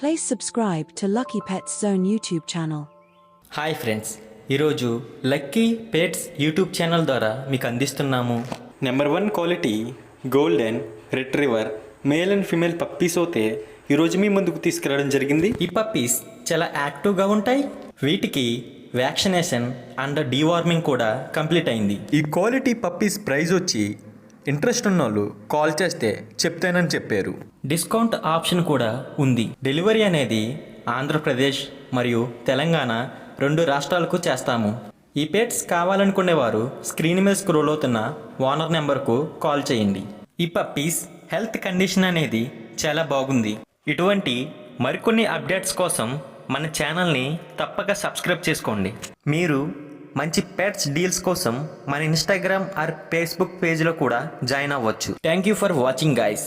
Please subscribe to Lucky Pets Zone YouTube channel. Hi friends, ఈరోజు lucky pets YouTube channel ద్వారా మీకు అందిస్తున్నాము number 1 quality golden retriever male and female puppies అయితే ఈరోజు మీ ముందుకు తీసుకురావడం జరిగింది. ఈ పప్పీస్ చాలా యాక్టివ్గా ఉంటాయి. వీటికి వ్యాక్సినేషన్ అండ్ డీవార్మింగ్ కూడా కంప్లీట్ అయింది. ఈ క్వాలిటీ పప్పీస్ ప్రైస్ వచ్చి ఇంట్రెస్ట్ ఉన్నోళ్ళు కాల్ చేస్తే చెప్తానని చెప్పారు. డిస్కౌంట్ ఆప్షన్ కూడా ఉంది. డెలివరీ అనేది ఆంధ్రప్రదేశ్ మరియు తెలంగాణ 2 రాష్ట్రాలకు చేస్తాము. ఈ పెట్స్ కావాలనుకునేవారు స్క్రీన్ మీద స్క్రోల్ అవుతున్న ఓనర్ నెంబర్కు కాల్ చేయండి. ఈ పప్పీస్ హెల్త్ కండిషన్ అనేది చాలా బాగుంది. ఇటువంటి మరికొన్ని అప్డేట్స్ కోసం మన ఛానల్ని తప్పక సబ్స్క్రైబ్ చేసుకోండి. మీరు మంచి పెట్స్ డీల్స్ కోసం మన ఇన్స్టాగ్రామ్ ఆర్ ఫేస్బుక్ పేజ్లో కూడా జాయిన్ అవ్వచ్చు. Thank you for watching guys.